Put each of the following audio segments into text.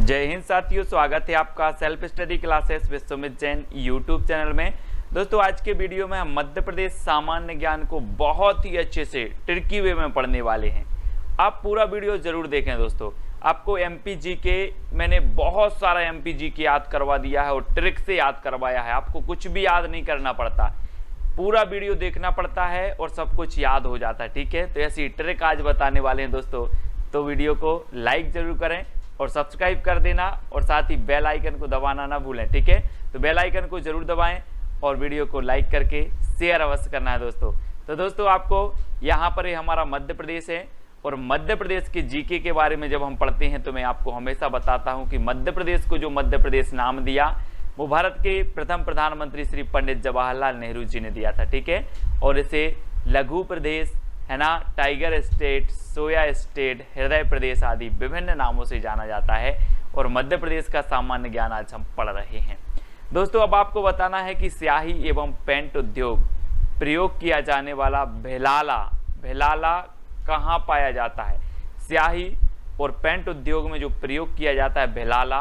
जय हिंद साथियों, स्वागत है आपका self study classes Vishwamit Jain YouTube channel में। दोस्तों आज के वीडियो में हम मध्य प्रदेश सामान्य ज्ञान को बहुत ही अच्छे से ट्रिकी वे में पढ़ने वाले हैं। आप पूरा वीडियो जरूर देखें दोस्तों। आपको एमपीजीके मैंने बहुत सारा एमपीजीके याद करवा दिया है और ट्रिक से याद करवाया है। आपको कुछ भी याद नहीं करना पड़ता, पूरा वीडियो देखना पड़ता है और सब कुछ याद हो जाता है। ठीक है, तो ऐसी ट्रिक आज बताने वाले हैं दोस्तों। तो वीडियो को लाइक जरूर करें और सब्सक्राइब कर देना और साथ ही बेल आइकन को दबाना ना भूलें। ठीक है, तो बेल आइकन को जरूर दबाएं और वीडियो को लाइक करके शेयर अवश्य करना है दोस्तों। तो दोस्तों आपको यहाँ पर हमारा मध्य प्रदेश है और मध्य प्रदेश के जीके के बारे में जब हम पढ़ते हैं तो मैं आपको हमेशा बताता हूँ कि मध्य प्रदेश को जो मध्य प्रदेश नाम दिया वो भारत के प्रथम प्रधानमंत्री श्री पंडित जवाहरलाल नेहरू जी ने दिया था। ठीक है, और इसे लघु प्रदेश है ना, टाइगर स्टेट, सोया स्टेट, हृदय प्रदेश आदि विभिन्न नामों से जाना जाता है। और मध्य प्रदेश का सामान्य ज्ञान आज हम पढ़ रहे हैं दोस्तों। अब आपको बताना है कि स्याही एवं पेंट उद्योग प्रयोग किया जाने वाला भेलाला कहाँ पाया जाता है। स्याही और पेंट उद्योग में जो प्रयोग किया जाता है भेलाला,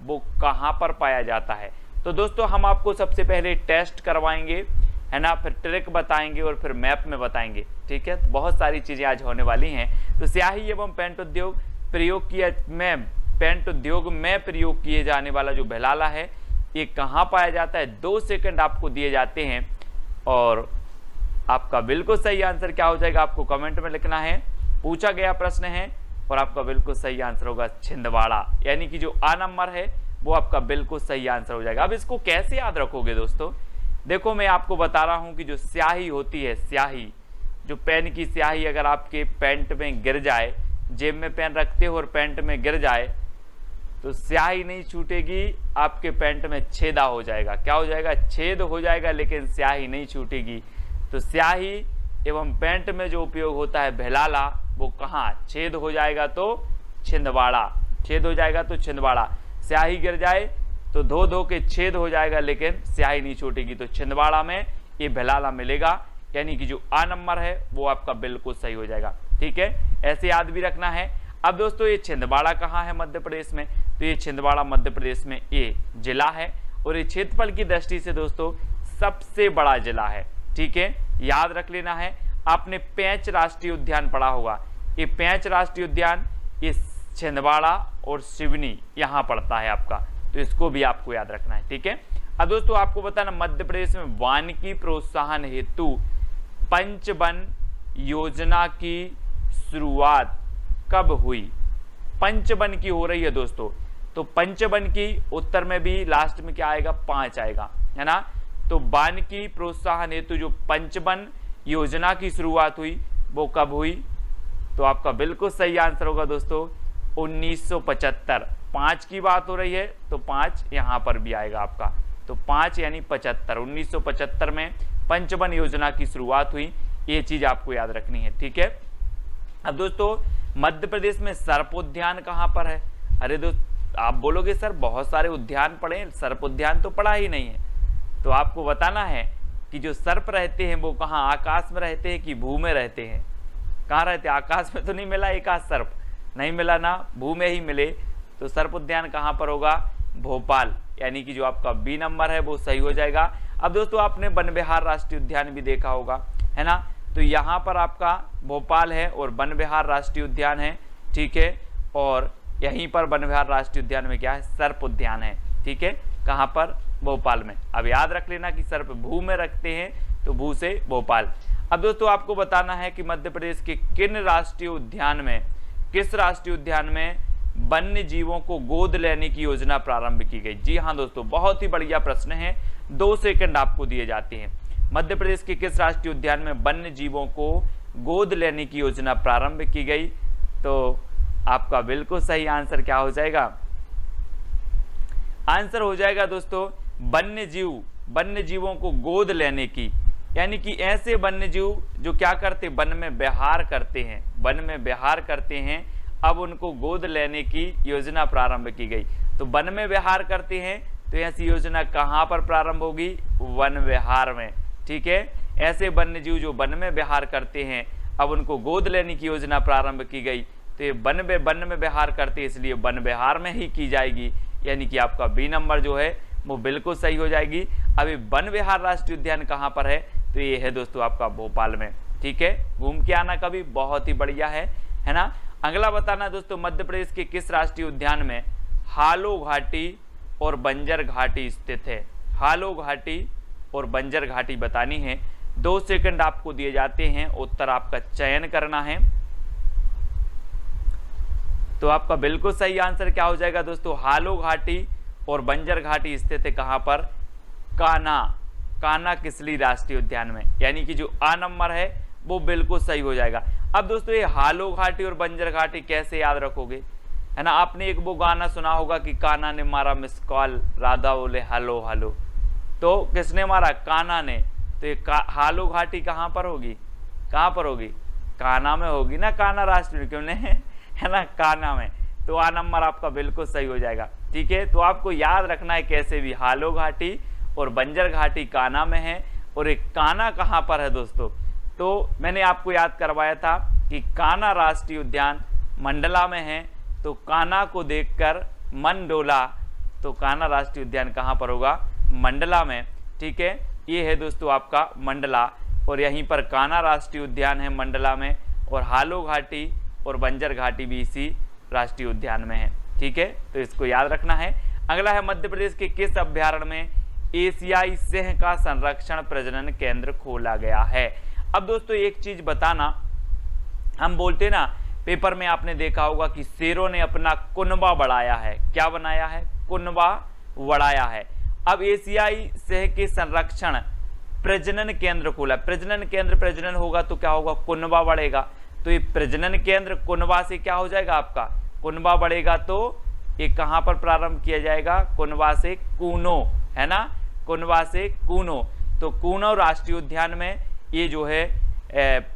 वो कहाँ पर पाया जाता है। तो दोस्तों हम आपको सबसे पहले टेस्ट करवाएंगे है ना, फिर ट्रिक बताएंगे और फिर मैप में बताएंगे। ठीक है, तो बहुत सारी चीजें आज होने वाली हैं। तो स्याही एवं पेंट उद्योग में प्रयोग किए जाने वाला जो भेलाला है ये कहाँ पाया जाता है। 2 सेकंड आपको दिए जाते हैं और आपका बिल्कुल सही आंसर क्या हो जाएगा आपको कमेंट में लिखना है। पूछा गया प्रश्न है और आपका बिल्कुल सही आंसर होगा छिंदवाड़ा, यानी कि जो आ नंबर है वो आपका बिल्कुल सही आंसर हो जाएगा। अब इसको कैसे याद रखोगे दोस्तों, देखो मैं आपको बता रहा हूं कि जो स्याही होती है, स्याही जो पेन की स्याही अगर आपके पैंट में गिर जाए, जेब में पेन रखते हो और पैंट में गिर जाए तो स्याही नहीं छूटेगी, आपके पैंट में छेदा हो जाएगा। क्या हो जाएगा? छेद हो जाएगा, लेकिन स्याही नहीं छूटेगी। तो स्याही एवं पेंट में जो उपयोग होता है भेलाला, वो कहाँ छेद हो जाएगा तो छिंदवाड़ा, छेद हो जाएगा तो छिंदवाड़ा। स्याही गिर जाए तो धो के छेद हो जाएगा, लेकिन स्याही नहीं छूटेगी। तो छिंदवाड़ा में ये भेलाला मिलेगा, यानी कि जो आ नंबर है वो आपका बिल्कुल सही हो जाएगा। ठीक है, ऐसे याद भी रखना है। अब दोस्तों ये छिंदवाड़ा कहाँ है मध्य प्रदेश में, तो ये छिंदवाड़ा मध्य प्रदेश में ये जिला है और ये क्षेत्रफल की दृष्टि से दोस्तों सबसे बड़ा जिला है। ठीक है, याद रख लेना है। आपने पेंच राष्ट्रीय उद्यान पढ़ा होगा, ये पेंच राष्ट्रीय उद्यान ये छिंदवाड़ा और सिवनी यहाँ पड़ता है आपका, तो इसको भी आपको याद रखना है। ठीक है, अब दोस्तों आपको बताना मध्य प्रदेश में वानिकी प्रोत्साहन हेतु पंचवन योजना की शुरुआत कब हुई। पंचवन की हो रही है दोस्तों, तो पंचवन की उत्तर में भी लास्ट में क्या आएगा? 5 आएगा, है ना। तो वानिकी प्रोत्साहन हेतु जो पंचवन योजना की शुरुआत हुई वो कब हुई, तो आपका बिल्कुल सही आंसर होगा दोस्तों 1975। 5 की बात हो रही है तो 5 यहाँ पर भी आएगा आपका, तो 5 यानी 75। 1975 में पंचवन योजना की शुरुआत हुई, ये चीज आपको याद रखनी है। ठीक है, अब दोस्तों मध्य प्रदेश में सर्प उद्यान कहाँ पर है। अरे दोस्त आप बोलोगे सर बहुत सारे उद्यान पढ़े, सर्प उद्यान तो पढ़ा ही नहीं है। तो आपको बताना है कि जो सर्प रहते हैं वो कहाँ, आकाश में रहते हैं कि भू में रहते हैं। कहाँ रहते हैं? आकाश में तो नहीं मिला एक आध सर्प, नहीं मिला ना, भू में ही मिले। तो सर्प उद्यान कहाँ पर होगा? भोपाल, यानी कि जो आपका बी नंबर है वो सही हो जाएगा। अब दोस्तों आपने वन विहार राष्ट्रीय उद्यान भी देखा होगा, है ना, तो यहाँ पर आपका भोपाल है और वन विहार राष्ट्रीय उद्यान है। ठीक है, और यहीं पर वन विहार राष्ट्रीय उद्यान में क्या है? सर्प उद्यान है। ठीक है, कहाँ पर? भोपाल में। अब याद रख लेना कि सर्प भू में रखते हैं, तो भू से भोपाल। अब दोस्तों आपको बताना है कि मध्य प्रदेश के किस राष्ट्रीय उद्यान में वन्य जीवों को गोद लेने की योजना प्रारंभ की गई। जी हाँ दोस्तों, बहुत ही बढ़िया प्रश्न है। 2 सेकंड आपको दिए जाते हैं। मध्य प्रदेश के किस राष्ट्रीय उद्यान में वन्य जीवों को गोद लेने की योजना प्रारंभ की गई, तो आपका बिल्कुल सही आंसर क्या हो जाएगा? आंसर हो जाएगा दोस्तों वन्य जीवों को गोद लेने की, यानी कि ऐसे वन्य जीव जो क्या करते, वन में विहार करते हैं, अब उनको गोद लेने की योजना प्रारंभ की गई। तो वन में विहार करते हैं तो ऐसी योजना कहाँ पर प्रारंभ होगी? वन विहार में। ठीक है, ऐसे वन्य जीव जो वन में विहार करते हैं अब उनको गोद लेने की योजना प्रारंभ की गई, तो ये वन में विहार करते इसलिए वन विहार में ही की जाएगी, यानी कि आपका बी नंबर जो है वो बिल्कुल सही हो जाएगी। अभी वन विहार राष्ट्रीय उद्यान कहाँ पर है, तो ये है दोस्तों आपका भोपाल में। ठीक है, घूम के आना कभी, बहुत ही बढ़िया है ना। अगला बताना दोस्तों, मध्य प्रदेश के किस राष्ट्रीय उद्यान में हालो घाटी और बंजर घाटी स्थित है। हालो घाटी और बंजर घाटी बतानी है। 2 सेकंड आपको दिए जाते हैं, उत्तर आपका चयन करना है। तो आपका बिल्कुल सही आंसर क्या हो जाएगा दोस्तों, हालो घाटी और बंजर घाटी स्थित है कहां पर, कान्हा किसली राष्ट्रीय उद्यान में, यानी कि जो आ नंबर है वो बिल्कुल सही हो जाएगा। अब दोस्तों ये हालो घाटी और बंजर घाटी कैसे याद रखोगे, है ना। आपने एक वो गाना सुना होगा कि कान्हा ने मारा मिस कॉल, राधा बोले हेलो हेलो, तो किसने मारा, कान्हा ने। तो ये हालो घाटी कहाँ पर होगी, कहाँ पर होगी, कान्हा में होगी ना, कान्हा राष्ट्रीय क्यों नहीं है ना, कान्हा में। तो आ नंबर आपका बिल्कुल सही हो जाएगा। ठीक है, तो आपको याद रखना है कैसे भी, हालो घाटी और बंजर घाटी कान्हा में है, और एक कान्हा कहाँ पर है दोस्तों, तो मैंने आपको याद करवाया था कि कान्हा राष्ट्रीय उद्यान मंडला में है। तो कान्हा को देखकर मन डोला, तो कान्हा राष्ट्रीय उद्यान कहाँ पर होगा, मंडला में। ठीक है, ये है दोस्तों आपका मंडला, और यहीं पर कान्हा राष्ट्रीय उद्यान है मंडला में, और हालो घाटी और बंजर घाटी भी इसी राष्ट्रीय उद्यान में है। ठीक है, तो इसको याद रखना है। अगला है, मध्य प्रदेश के किस अभ्यारण्य में एशियाई सिंह का संरक्षण प्रजनन केंद्र खोला गया है। अब दोस्तों एक चीज बताना, हम बोलते ना पेपर में आपने देखा होगा कि शेरों ने अपना कुनबा बढ़ाया है, क्या बनाया है, कुनबा बढ़ाया है। अब एशियाई सिंह के संरक्षण प्रजनन केंद्र खोला, प्रजनन केंद्र, प्रजनन होगा तो क्या होगा, कुनबा बढ़ेगा। तो ये प्रजनन केंद्र कुनबा से क्या हो जाएगा आपका, कुनबा बढ़ेगा, तो ये कहां पर प्रारंभ किया जाएगा, कुनबा से कूनो, है ना, कुनबा से कूनो। तो कूनो राष्ट्रीय उद्यान में ये जो है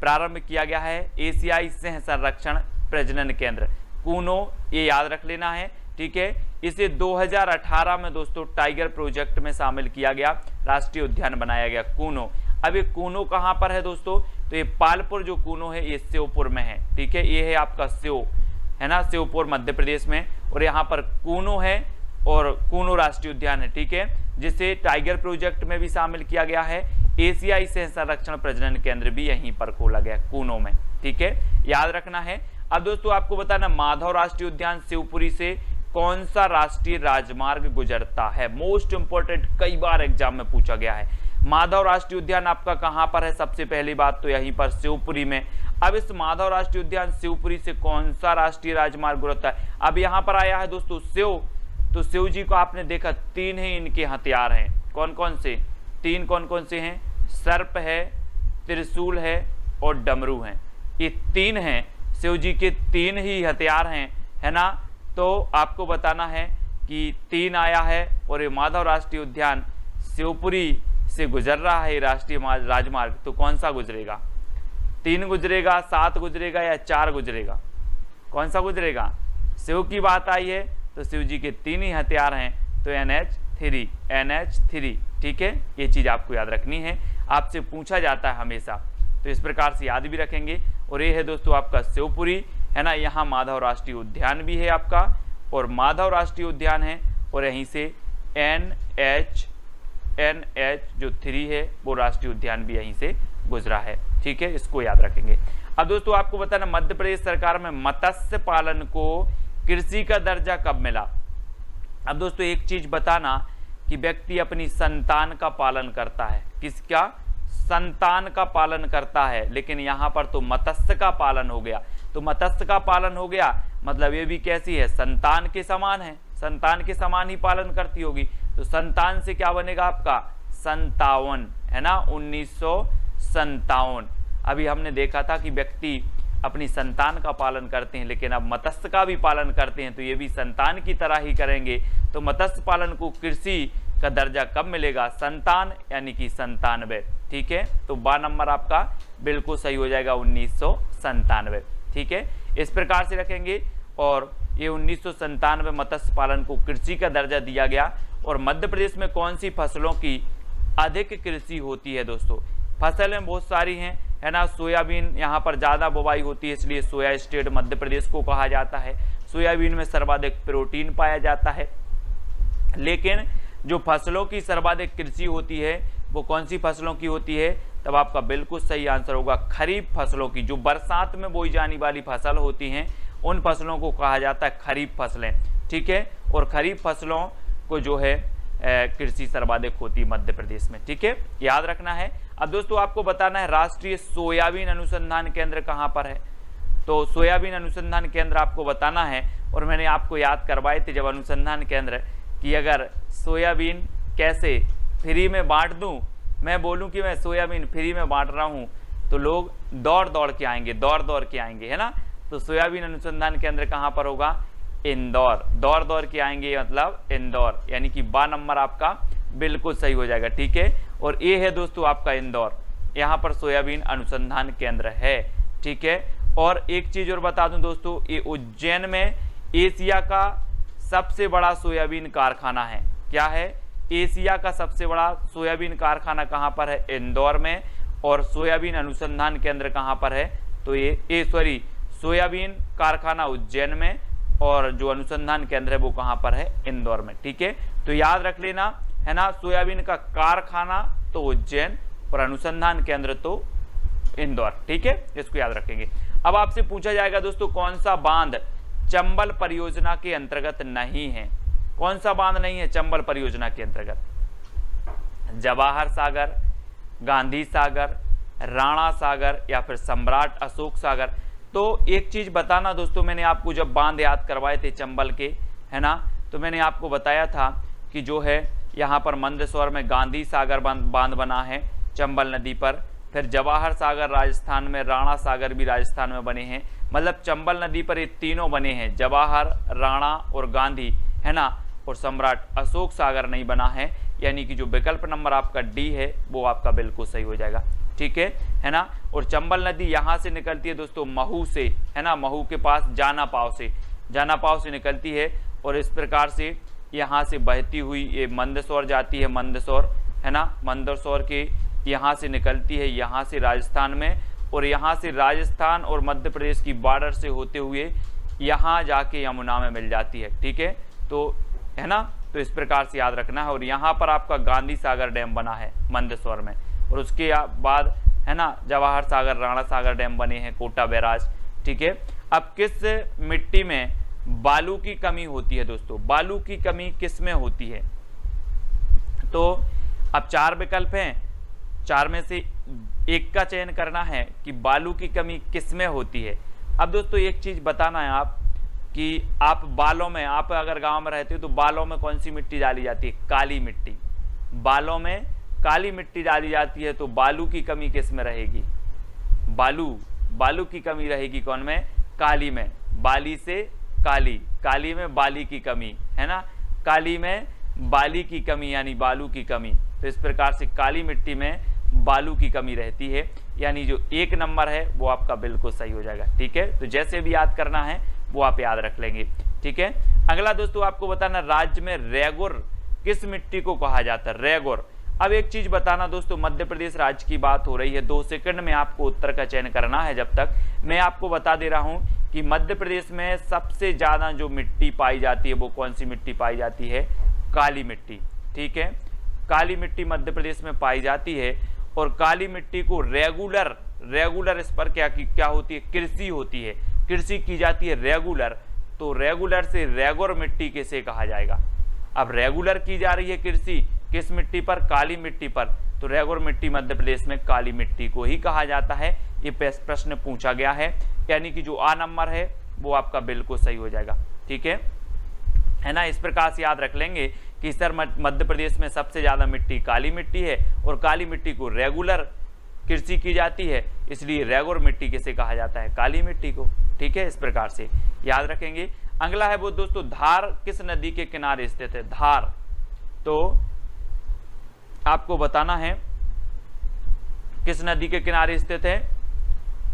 प्रारंभ किया गया है एशियाई सिंह संरक्षण प्रजनन केंद्र, कूनो, ये याद रख लेना है। ठीक है, इसे 2018 में दोस्तों टाइगर प्रोजेक्ट में शामिल किया गया, राष्ट्रीय उद्यान बनाया गया कूनो। अब ये कूनो कहाँ पर है दोस्तों, तो ये पालपुर जो कूनो है ये श्योपुर में है। ठीक है, ये है आपका श्यो, है ना, श्योपुर मध्य प्रदेश में, और यहाँ पर कूनो है और कूनो राष्ट्रीय उद्यान है। ठीक है, जिसे टाइगर प्रोजेक्ट में भी शामिल किया गया है, एशियाई सिंह संरक्षण प्रजनन केंद्र भी यहीं पर खोला गया कूनो में। ठीक है, याद रखना है। अब दोस्तों आपको बताना, माधव राष्ट्रीय उद्यान शिवपुरी से कौन सा राष्ट्रीय राजमार्ग गुजरता है, मोस्ट इंपोर्टेंट, कई बार एग्जाम में पूछा गया है। माधव राष्ट्रीय उद्यान आपका कहां पर है, सबसे पहली बात तो यहीं पर शिवपुरी में। अब इस माधव राष्ट्रीय उद्यान शिवपुरी से कौन सा राष्ट्रीय राजमार्ग गुजरता है, अब यहाँ पर आया है दोस्तों शिव, तो शिव जी को आपने देखा 3 ही इनके हथियार हैं, कौन कौन से, 3 कौन कौन से हैं, सर्प है, त्रिशूल है और डमरू हैं, ये 3 हैं, शिव जी के 3 ही हथियार हैं, है ना। तो आपको बताना है कि 3 आया है, और ये माधव राष्ट्रीय उद्यान शिवपुरी से गुजर रहा है राष्ट्रीय राजमार्ग, तो कौन सा गुजरेगा, 3 गुजरेगा, 7 गुजरेगा या 4 गुजरेगा, कौन सा गुजरेगा। शिव की बात आई है तो शिव जी के 3 ही हथियार हैं, तो NH3। ठीक है, ये चीज आपको याद रखनी है, आपसे पूछा जाता है हमेशा, तो इस प्रकार से याद भी रखेंगे। और ये है दोस्तों आपका शिवपुरी, है ना, यहाँ माधव राष्ट्रीय उद्यान भी है आपका, और माधव राष्ट्रीय उद्यान है, और यहीं से NH जो 3 है वो राष्ट्रीय उद्यान भी यहीं से गुजरा है। ठीक है, इसको याद रखेंगे। अब दोस्तों आपको बताना, मध्य प्रदेश सरकार में मत्स्य पालन को कृषि का दर्जा कब मिला। अब दोस्तों एक चीज बताना कि व्यक्ति अपनी संतान का पालन करता है, किसका, संतान का पालन करता है, लेकिन यहाँ पर तो मत्स्य का पालन हो गया। तो मत्स्य का पालन हो गया मतलब ये भी कैसी है, संतान के समान है, संतान के समान ही पालन करती होगी। तो संतान से क्या बनेगा आपका, 57, है ना, 1957। अभी हमने देखा था कि व्यक्ति अपनी संतान का पालन करते हैं, लेकिन अब मत्स्य का भी पालन करते हैं, तो ये भी संतान की तरह ही करेंगे। तो मत्स्य पालन को कृषि का दर्जा कब मिलेगा, संतान, यानी कि 97। ठीक है, तो 12 नंबर आपका बिल्कुल सही हो जाएगा, 1997। ठीक है, इस प्रकार से रखेंगे। और ये 1997 मत्स्य पालन को कृषि का दर्जा दिया गया। और मध्य प्रदेश में कौन सी फसलों की अधिक कृषि होती है दोस्तों, फसलें बहुत सारी हैं, है ना। सोयाबीन यहाँ पर ज़्यादा बुवाई होती है, इसलिए सोया स्टेट मध्य प्रदेश को कहा जाता है। सोयाबीन में सर्वाधिक प्रोटीन पाया जाता है। लेकिन जो फसलों की सर्वाधिक कृषि होती है वो कौन सी फसलों की होती है? तब आपका बिल्कुल सही आंसर होगा खरीफ फसलों की। जो बरसात में बोई जाने वाली फसल होती हैं उन फसलों को कहा जाता है खरीफ फसलें, ठीक है। और खरीफ फसलों को जो है कृषि सर्वाधिक होती है मध्य प्रदेश में, ठीक है, याद रखना है। अब दोस्तों आपको बताना है राष्ट्रीय सोयाबीन अनुसंधान केंद्र कहाँ पर है। तो सोयाबीन अनुसंधान केंद्र आपको बताना है, और मैंने आपको याद करवाए थे जब अनुसंधान केंद्र कि अगर सोयाबीन कैसे फ्री में बांट दूं, मैं बोलूं कि मैं सोयाबीन फ्री में बांट रहा हूं तो लोग दौड़ दौड़ के आएंगे, है ना। तो सोयाबीन अनुसंधान केंद्र कहां पर होगा? इंदौर। दौड़ के आएंगे मतलब इंदौर, यानी कि 12 नंबर आपका बिल्कुल सही हो जाएगा, ठीक है। और ये है दोस्तों आपका इंदौर, यहाँ पर सोयाबीन अनुसंधान केंद्र है, ठीक है। और एक चीज और बता दूं दोस्तों, ये उज्जैन में एशिया का सबसे बड़ा सोयाबीन कारखाना है। क्या है? एशिया का सबसे बड़ा सोयाबीन कारखाना कहाँ पर है? इंदौर में। और सोयाबीन अनुसंधान केंद्र कहाँ पर है? तो ये सोयाबीन कारखाना उज्जैन में, और जो अनुसंधान केंद्र है वो कहाँ पर है? इंदौर में, ठीक है। तो याद रख लेना, है ना, सोयाबीन का कारखाना तो उज्जैन और अनुसंधान केंद्र तो इंदौर, ठीक है, इसको याद रखेंगे। अब आपसे पूछा जाएगा दोस्तों कौन सा बांध चंबल परियोजना के अंतर्गत नहीं है? कौन सा बांध नहीं है चंबल परियोजना के अंतर्गत? जवाहर सागर, गांधी सागर, राणा सागर या फिर सम्राट अशोक सागर। तो एक चीज बताना दोस्तों, मैंने आपको जब बांध याद करवाए थे चंबल के, है ना, तो मैंने आपको बताया था कि जो है यहाँ पर मंदसौर में गांधी सागर बांध बना है चंबल नदी पर, फिर जवाहर सागर राजस्थान में, राणा सागर भी राजस्थान में बने हैं। मतलब चंबल नदी पर ये तीनों बने हैं, जवाहर, राणा और गांधी, है ना। और सम्राट अशोक सागर नहीं बना है, यानी कि जो विकल्प नंबर आपका डी है वो आपका बिल्कुल सही हो जाएगा, ठीक है ना। और चंबल नदी यहाँ से निकलती है दोस्तों महू से, है ना, महू के पास जानापाव से निकलती है, और इस प्रकार से यहाँ से बहती हुई ये मंदसौर जाती है, मंदसौर, है ना, मंदसौर के यहाँ से निकलती है, यहाँ से राजस्थान में, और यहाँ से राजस्थान और मध्य प्रदेश की बॉर्डर से होते हुए यहाँ जाके यमुना में मिल जाती है, ठीक है। तो है ना, तो इस प्रकार से याद रखना है। और यहाँ पर आपका गांधी सागर डैम बना है मंदसौर में, और उसके बाद, है ना, जवाहर सागर, राणा सागर डैम बने हैं, कोटा बैराज, ठीक है। अब किस मिट्टी में बालू की कमी होती है दोस्तों? बालू की कमी किस में होती है? तो अब 4 विकल्प हैं, 4 में से एक का चयन करना है कि बालू की कमी किस में होती है। अब दोस्तों एक चीज बताना है आप कि आप बालों में, आप अगर गांव में रहते हो तो बालों में कौन सी मिट्टी डाली जाती है? काली मिट्टी। बालों में काली मिट्टी डाली जाती है, तो बालू की कमी किस में रहेगी? बालू की कमी रहेगी कौन में? काली में। बाली से काली में बाली की कमी, है ना, काली में बाली की कमी यानी बालू की कमी। तो इस प्रकार से काली मिट्टी में बालू की कमी रहती है, यानी जो 1 नंबर है वो आपका बिल्कुल सही हो जाएगा, ठीक है। तो जैसे भी याद करना है वो आप याद रख लेंगे, ठीक है। अगला दोस्तों आपको बताना, राज्य में रेगुर किस मिट्टी को कहा जाता है? रेगुर। अब एक चीज बताना दोस्तों, मध्य प्रदेश राज्य की बात हो रही है, 2 सेकंड में आपको उत्तर का चयन करना है। जब तक मैं आपको बता दे रहा हूं कि मध्य प्रदेश में सबसे ज्यादा जो मिट्टी पाई जाती है वो कौन सी मिट्टी पाई जाती है? काली मिट्टी, ठीक है। काली मिट्टी मध्य प्रदेश में पाई जाती है, और काली मिट्टी को रेगुलर इस पर क्या होती है? कृषि होती है, कृषि की जाती है रेगुलर। तो रेगुलर से रेगुर मिट्टी किसे कहा जाएगा? अब रेगुलर की जा रही है कृषि किस मिट्टी पर? काली मिट्टी पर। तो रेगुर मिट्टी मध्य प्रदेश में काली मिट्टी को ही कहा जाता है। ये प्रश्न पूछा गया है, यानी कि जो आ नंबर है वो आपका बिल्कुल सही हो जाएगा, ठीक है ना। इस प्रकार से याद रख लेंगे कि सर मध्य प्रदेश में सबसे ज्यादा मिट्टी काली मिट्टी है, और काली मिट्टी को रेगुलर कृषि की जाती है, इसलिए रेगुर मिट्टी किसे कहा जाता है? काली मिट्टी को, ठीक है। इस प्रकार से याद रखेंगे। अगला है वो दोस्तों, धार किस नदी के किनारे स्थित है? धार, तो आपको बताना है किस नदी के किनारे स्थित है।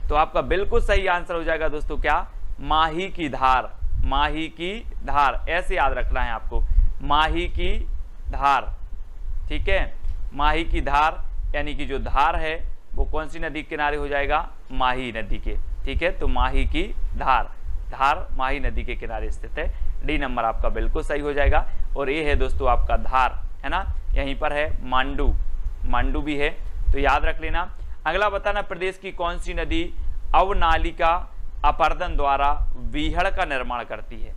तो आपका बिल्कुल सही आंसर हो जाएगा दोस्तों क्या? माही की धार। माही की धार, ऐसे याद रखना है आपको, माही की धार, ठीक है। माही की धार यानी कि जो धार है वो कौन सी नदी के किनारे हो जाएगा, माही नदी के। ठीक है, तो माही की धार, धार माही नदी के किनारे स्थित है। डी नंबर आपका बिल्कुल सही हो जाएगा। और ये है दोस्तों आपका धार, है ना, यहीं पर है। मांडू, मांडू भी है, तो याद रख लेना। अगला बताना, प्रदेश की कौन सी नदी अवनालिका अपर्दन द्वारा बीहड़ का निर्माण करती है।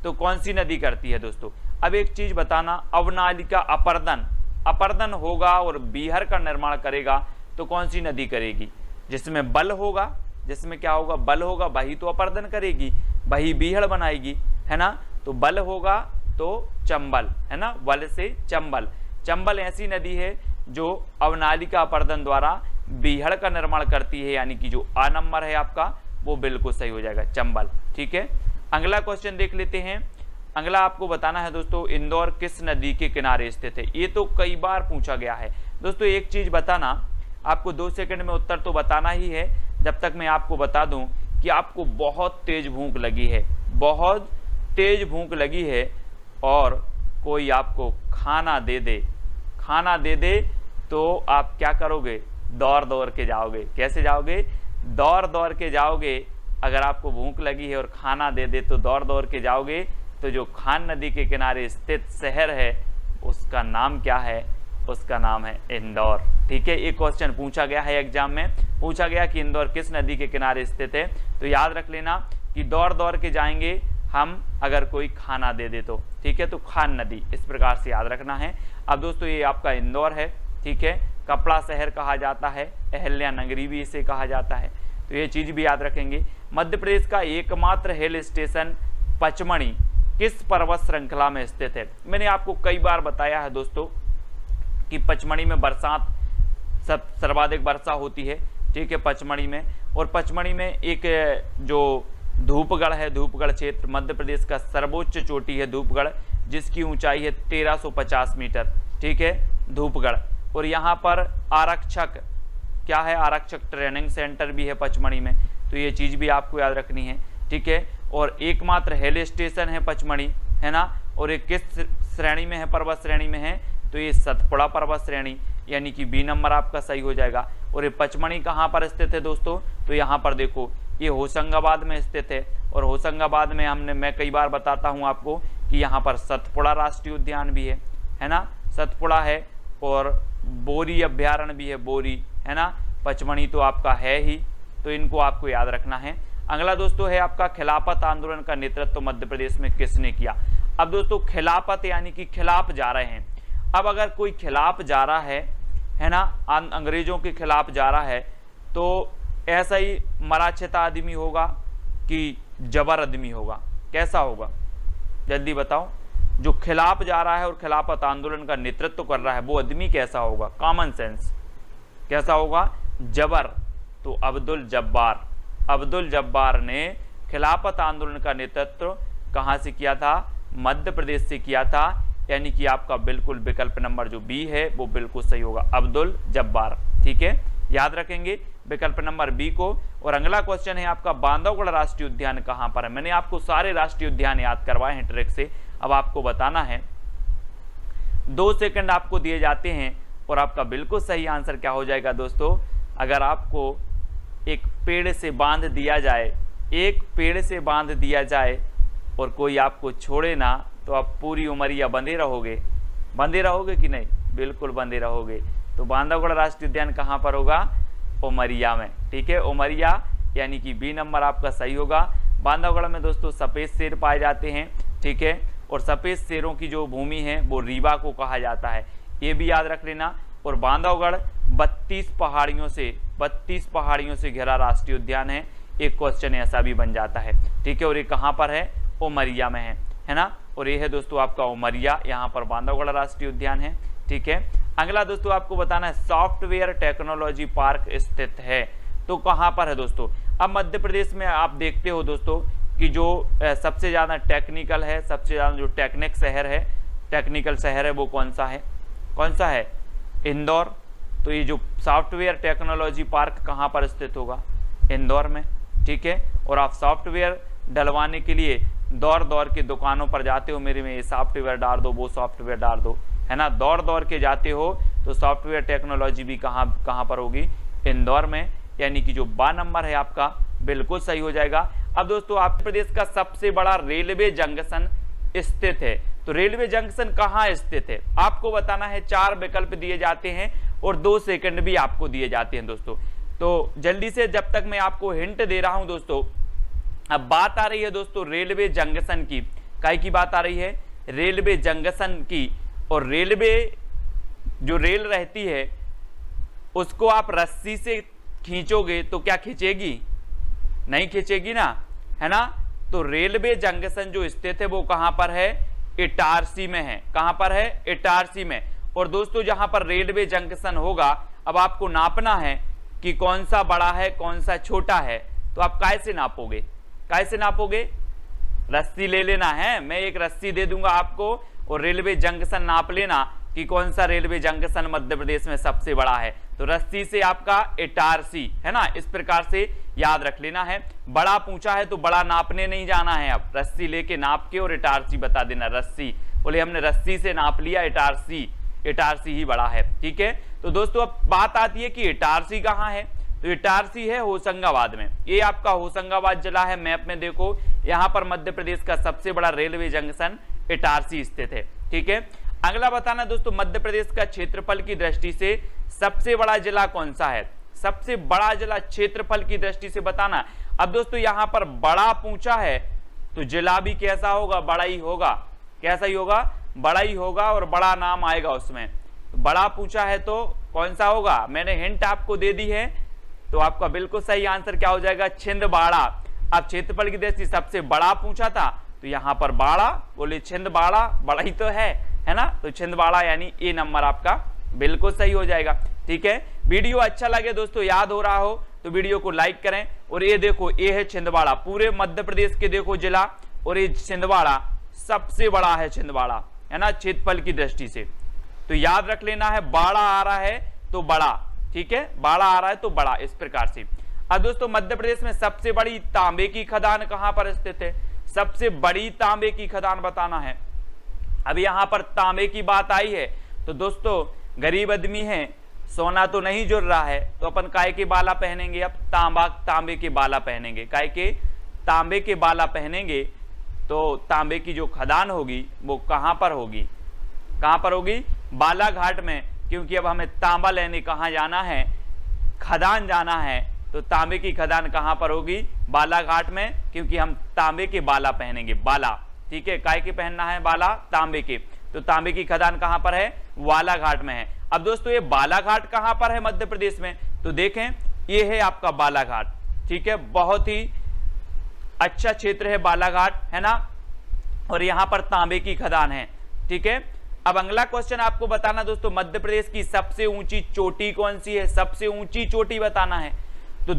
तो कौन सी नदी करती है दोस्तों। अब एक चीज बताना, अवनालिका अपर्दन, अपर्दन होगा और बीहड़ का निर्माण करेगा तो कौन सी नदी करेगी, जिसमें बल होगा, जिसमें क्या होगा, बल होगा, वही तो अपर्दन करेगी, वही बीहड़ बनाएगी, है ना। तो बल होगा तो चंबल, है ना, बल से चंबल। चंबल ऐसी नदी है जो अवनालिका अपर्दन द्वारा बीहड़ का निर्माण करती है, यानी कि जो आ नंबर है आपका वो बिल्कुल सही हो जाएगा, चंबल। ठीक है, अगला क्वेश्चन देख लेते हैं। अगला आपको बताना है दोस्तों, इंदौर किस नदी के किनारे स्थित है। ये तो कई बार पूछा गया है दोस्तों। एक चीज बताना, आपको 2 सेकंड में उत्तर तो बताना ही है, जब तक मैं आपको बता दूं कि आपको बहुत तेज भूख लगी है, बहुत तेज भूख लगी है और कोई आपको खाना दे दे, खाना दे दे तो आप क्या करोगे, दौड़ दौड़ के जाओगे। कैसे जाओगे, दौड़ दौड़ के जाओगे। अगर आपको भूख लगी है और खाना दे दे तो दौड़ दौड़ के जाओगे। तो जो खान नदी के किनारे स्थित शहर है उसका नाम क्या है, उसका नाम है इंदौर। ठीक है, एक क्वेश्चन पूछा गया है एग्जाम में, पूछा गया कि इंदौर किस नदी के किनारे स्थित है। तो याद रख लेना कि दौड़ दौड़ के जाएंगे हम अगर कोई खाना दे दे तो। ठीक है, तो खान नदी, इस प्रकार से याद रखना है। अब दोस्तों ये आपका इंदौर है, ठीक है, कपड़ा शहर कहा जाता है, अहल्या नगरी भी इसे कहा जाता है, तो ये चीज भी याद रखेंगे। मध्य प्रदेश का एकमात्र हिल स्टेशन पचमढ़ी किस पर्वत श्रृंखला में स्थित है। मैंने आपको कई बार बताया है दोस्तों कि पचमढ़ी में बरसात सर्वाधिक वर्षा होती है। ठीक है, पचमढ़ी में, और पचमढ़ी में एक जो धूपगढ़ है, धूपगढ़ क्षेत्र मध्य प्रदेश का सर्वोच्च चोटी है धूपगढ़, जिसकी ऊंचाई है 1350 मीटर। ठीक है, धूपगढ़। और यहाँ पर आरक्षक क्या है, आरक्षक ट्रेनिंग सेंटर भी है पचमढ़ी में, तो ये चीज़ भी आपको याद रखनी है। ठीक है, और एकमात्र हिल स्टेशन है पचमढ़ी, है ना। और ये किस श्रेणी में है, पर्वत श्रेणी में है, तो ये सतपुड़ा पर्वत श्रेणी, यानी कि बी नंबर आपका सही हो जाएगा। और ये पचमढ़ी कहाँ पर स्थित है दोस्तों, तो यहाँ पर देखो ये होशंगाबाद में स्थित है। और होशंगाबाद में मैं कई बार बताता हूँ आपको कि यहाँ पर सतपुड़ा राष्ट्रीय उद्यान भी है ना, सतपुड़ा है, और बोरी अभ्यारण्य भी है, बोरी, है ना। पचमढ़ी तो आपका है ही, तो इनको आपको याद रखना है। अगला दोस्तों है आपका खिलाफत आंदोलन का नेतृत्व मध्य प्रदेश में किसने किया। अब दोस्तों खिलाफत यानी कि खिलाफ जा रहे हैं। अब अगर कोई खिलाफ जा रहा है ना, अंग्रेजों के खिलाफ जा रहा है, तो ऐसा ही मराठा आदमी होगा कि जबर आदमी होगा, कैसा होगा जल्दी बताओ। जो खिलाफ जा रहा है और खिलाफत आंदोलन का नेतृत्व कर रहा है वो आदमी कैसा होगा, कॉमन सेंस कैसा होगा, जबर। तो अब्दुल जब्बार, अब्दुल जब्बार ने खिलाफत आंदोलन का नेतृत्व कहां से किया था, मध्य प्रदेश से किया था, यानी कि आपका बिल्कुल विकल्प नंबर जो बी है वो बिल्कुल सही होगा, अब्दुल जब्बार। ठीक है, याद रखेंगे विकल्प नंबर बी को। और अगला क्वेश्चन है आपका, बांधवगढ़ राष्ट्रीय उद्यान कहां पर है। मैंने आपको सारे राष्ट्रीय उद्यान याद करवाए हैं ट्रिक से, अब आपको बताना है। 2 सेकंड आपको दिए जाते हैं और आपका बिल्कुल सही आंसर क्या हो जाएगा दोस्तों। अगर आपको एक पेड़ से बांध दिया जाए, एक पेड़ से बांध दिया जाए और कोई आपको छोड़े ना, तो आप पूरी उमरिया बंधे रहोगे, बंधे रहोगे कि नहीं, बिल्कुल बंधे रहोगे। तो बांधवगढ़ राष्ट्रीय उद्यान कहाँ पर होगा, उमरिया में। ठीक है, उमरिया, यानी कि बी नंबर आपका सही होगा। बांधवगढ़ में दोस्तों सफ़ेद शेर पाए जाते हैं। ठीक है, और सफ़ेद शेरों की जो भूमि है वो रीवा को कहा जाता है, ये भी याद रख लेना। और बांधवगढ़ 32 पहाड़ियों से घिरा राष्ट्रीय उद्यान है। एक क्वेश्चन ऐसा भी बन जाता है। ठीक है, और ये कहाँ पर है, उमरिया में है ना। और ये है दोस्तों आपका उमरिया, यहाँ पर बांधवगढ़ राष्ट्रीय उद्यान है। ठीक है, अगला दोस्तों आपको बताना है, सॉफ्टवेयर टेक्नोलॉजी पार्क स्थित है, तो कहाँ पर है दोस्तों। अब मध्य प्रदेश में आप देखते हो दोस्तों कि जो सबसे ज़्यादा टेक्निकल है, सबसे ज़्यादा जो टेक्निकल शहर है वो कौन सा है, इंदौर। तो ये जो सॉफ्टवेयर टेक्नोलॉजी पार्क कहाँ पर स्थित होगा, इंदौर में। ठीक है, और आप सॉफ्टवेयर डलवाने के लिए दौड़ दौड़ के दुकानों पर जाते हो, मेरे में ये सॉफ्टवेयर डाल दो, वो सॉफ्टवेयर डाल दो, है ना, दौड़ दौड़ के जाते हो, तो सॉफ्टवेयर टेक्नोलॉजी भी कहाँ पर होगी, इंदौर में, यानी कि जो बा नंबर है आपका बिल्कुल सही हो जाएगा। अब दोस्तों आप प्रदेश का सबसे बड़ा रेलवे जंक्शन स्थित है, तो रेलवे जंक्शन कहाँ स्थित है आपको बताना है। 4 विकल्प दिए जाते हैं और 2 सेकंड भी आपको दिए जाते हैं दोस्तों। तो जल्दी से, जब तक मैं आपको हिंट दे रहा हूं दोस्तों, अब बात आ रही है दोस्तों रेलवे जंक्शन की। काय की बात आ रही है? रेलवे जंक्शन की। और रेलवे जो रेल रहती है उसको आप रस्सी से खींचोगे तो क्या खींचेगी? नहीं खींचेगी ना, है ना। तो रेलवे जंक्शन जो स्थित है वो कहां पर है? इटारसी में है। कहां पर है? इटारसी में। और दोस्तों जहां पर रेलवे जंक्शन होगा, अब आपको नापना है कि कौन सा बड़ा है कौन सा छोटा है। तो आप कैसे नापोगे? कैसे नापोगे? रस्सी ले लेना है, मैं एक रस्सी दे दूंगा आपको और रेलवे जंक्शन नाप लेना कि कौन सा रेलवे जंक्शन मध्य प्रदेश में सबसे बड़ा है। तो रस्सी से आपका इटारसी, है ना, इस प्रकार से याद रख लेना है। बड़ा पूछा है तो बड़ा नापने नहीं जाना है, अब रस्सी लेके नाप के और इटारसी बता देना। रस्सी बोले हमने रस्सी से नाप लिया, इटारसी, इटारसी ही बड़ा है, ठीक है। तो दोस्तों अब बात आती है कि इटारसी कहाँ है। तो इटारसी है होशंगाबाद में। ये आपका होशंगाबाद जिला है, मैप में देखो, यहाँ पर मध्य प्रदेश का सबसे बड़ा रेलवे जंक्शन इटारसी स्थित है, ठीक है। अगला बताना दोस्तों, मध्य प्रदेश का क्षेत्रफल की दृष्टि से सबसे बड़ा जिला कौन सा है? सबसे बड़ा जिला क्षेत्रफल की दृष्टि से बताना। अब दोस्तों यहाँ पर बड़ा पूछा है तो जिला भी कैसा होगा? बड़ा ही होगा। कैसा ही होगा? बड़ा ही होगा और बड़ा नाम आएगा उसमें। तो बड़ा पूछा है तो कौन सा होगा? मैंने हिंट आपको दे दी है, तो आपका बिल्कुल सही आंसर क्या हो जाएगा? छिंदवाड़ा। अब क्षेत्रफल की दृष्टि सबसे बड़ा पूछा था तो यहाँ पर बाड़ा, बोले छिंदवाड़ा, बड़ा ही तो है ना। तो छिंदवाड़ा यानी ए नंबर आपका बिल्कुल सही हो जाएगा, ठीक है। वीडियो अच्छा लगे दोस्तों, याद हो रहा हो तो वीडियो को लाइक करें। और ये देखो, ये है छिंदवाड़ा, पूरे मध्य प्रदेश के देखो जिला, और ये छिंदवाड़ा सबसे बड़ा है, छिंदवाड़ा, है ना, क्षेत्रफल की दृष्टि से। तो याद रख लेना है, बाड़ा आ रहा है तो बड़ा, ठीक है, बाड़ा आ रहा है तो बड़ा, इस प्रकार से। अब दोस्तों मध्य प्रदेश में सबसे बड़ी तांबे की खदान कहां पर स्थित है? सबसे बड़ी तांबे की खदान बताना है। अब यहां पर तांबे की बात आई है तो दोस्तों गरीब आदमी है, सोना तो नहीं जुड़ रहा है, तो अपन काय के बाला पहनेंगे? अब तांबे के बाला पहनेंगे। काय के? तांबे के बाला पहनेंगे। तो तांबे की जो खदान होगी वो कहां पर होगी? कहां पर होगी? बालाघाट में, क्योंकि अब हमें तांबा लेने कहां जाना है? खदान जाना है। तो तांबे की खदान कहां पर होगी? बालाघाट में, क्योंकि हम तांबे के बाला पहनेंगे, बाला, ठीक है। काय के पहनना है? बाला, तांबे के। तो तांबे की खदान कहां पर है? बालाघाट में है। अब दोस्तों ये बालाघाट कहां पर है मध्य प्रदेश में? तो देखें, ये है आपका बालाघाट, ठीक है, बहुत ही अच्छा क्षेत्र है बालाघाट, है ना। और यहां पर तांबे की खदान है, ठीक है। अब अगला क्वेश्चन आपको बताना दोस्तों, मध्य प्रदेश की सबसे ऊंची चोटी कौन सी है? सबसे ऊंची चोटी बताना है। तो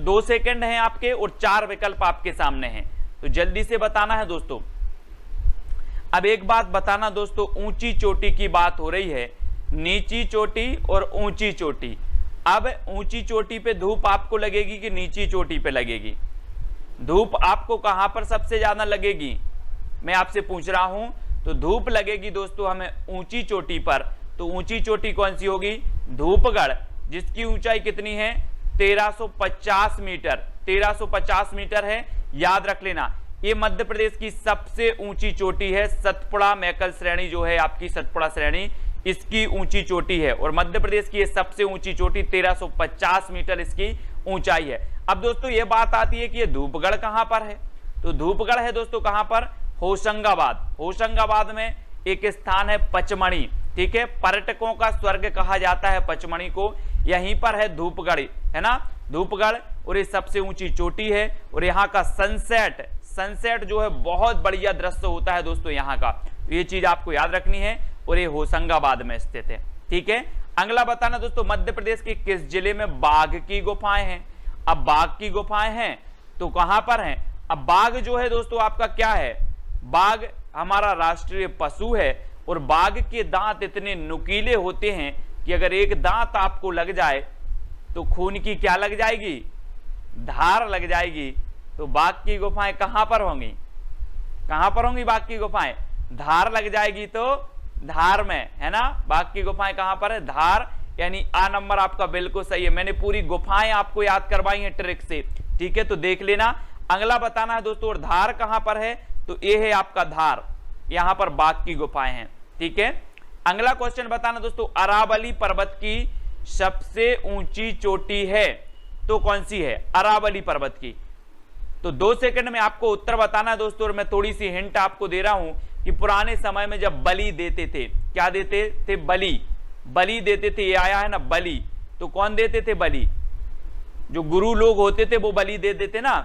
2 सेकंड हैं आपके और 4 विकल्प आपके सामने हैं, तो जल्दी से बताना है दोस्तों। अब एक बात बताना दोस्तों, ऊंची चोटी की बात हो रही है, नीची चोटी और ऊंची चोटी। अब ऊंची चोटी पे धूप आपको लगेगी कि नीची चोटी पे लगेगी? धूप आपको कहां पर सबसे ज्यादा लगेगी? मैं आपसे पूछ रहा हूं। तो धूप लगेगी दोस्तों हमें ऊंची चोटी पर। तो ऊंची चोटी कौन सी होगी? धूपगढ़, जिसकी ऊंचाई कितनी है? 1350 मीटर। 1350 मीटर है, याद रख लेना। ये मध्य प्रदेश की सबसे ऊंची चोटी है। सतपुड़ा मैकल श्रेणी जो है आपकी, सतपुड़ा श्रेणी, इसकी ऊंची चोटी है। और मध्य प्रदेश की ये सबसे ऊंची चोटी 1350 मीटर इसकी ऊंचाई है। अब दोस्तों ये बात आती है कि ये धूपगढ़ कहां पर है? तो धूपगढ़ है दोस्तों कहां पर? होशंगाबाद। होशंगाबाद में एक स्थान है पचमढ़ी, ठीक है, पर्यटकों का स्वर्ग कहा जाता है पचमढ़ी को। यहीं पर है धूपगढ़, है ना, धूपगढ़। और ये सबसे ऊंची चोटी है। और यहाँ का सनसेट जो है बहुत बढ़िया दृश्य होता है दोस्तों यहाँ का। ये चीज आपको याद रखनी है। और ये होशंगाबाद में स्थित है, ठीक है। अगला बताना दोस्तों, मध्य प्रदेश के किस जिले में बाघ की गुफाएं हैं? अब बाघ की गुफाएं हैं तो कहां पर हैं? अब बाघ जो है दोस्तों आपका क्या है? बाघ हमारा राष्ट्रीय पशु है। और बाघ के दांत इतने नुकीले होते हैं कि अगर एक दांत आपको लग जाए तो खून की क्या लग जाएगी? धार लग जाएगी। तो बाघ की गुफाएं कहां पर होंगी? कहां पर होंगी बाघ की गुफाएं? धार लग जाएगी तो धार में, है ना। बाघ की गुफाएं कहां पर है? धार यानी आ नंबर आपका बिल्कुल सही है। मैंने पूरी गुफाएं आपको याद करवाई हैं ट्रिक से, ठीक है, तो देख लेना। अगला बताना है दोस्तों, और धार कहां पर है, तो ये है आपका धार, यहां पर बाघ की गुफाएं हैं, ठीक है। अगला क्वेश्चन बताना दोस्तों, अरावली पर्वत की सबसे ऊंची चोटी है तो कौन सी है, अरावली पर्वत की। तो 2 सेकंड में आपको उत्तर बताना है दोस्तों। और मैं थोड़ी सी हिंट आपको दे रहा हूं कि पुराने समय में जब बलि देते थे, क्या देते थे, बलि देते थे, ये आया है ना बलि, तो कौन देते थे बलि, जो गुरु लोग होते थे वो बलि दे देते ना,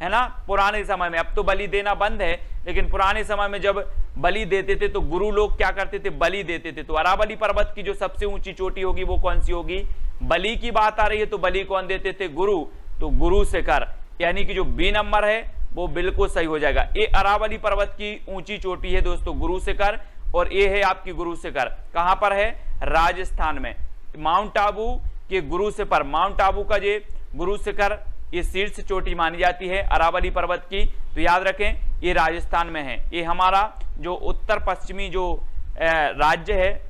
है ना, पुराने समय में। अब तो बलि देना बंद है, लेकिन पुराने समय में जब बलि देते थे तो गुरु लोग क्या करते थे, बलि देते थे। तो अरावली पर्वत की जो सबसे ऊंची चोटी होगी वो कौन सी होगी, बलि की बात आ रही है, तो बलि कौन देते थे, गुरु, तो गुरु शिखर, यानी कि जो बी नंबर है वो बिल्कुल सही हो जाएगा। ये अरावली पर्वत की ऊंची चोटी है दोस्तों गुरु शिखर, और ये है आपकी गुरु शिखर, कहां पर है, राजस्थान में। माउंट आबू के गुरु शिखर, माउंट आबू का ये गुरु शिखर, ये शीर्ष चोटी मानी जाती है अरावली पर्वत की, तो याद रखें ये राजस्थान में है। ये हमारा जो उत्तर पश्चिमी जो राज्य है,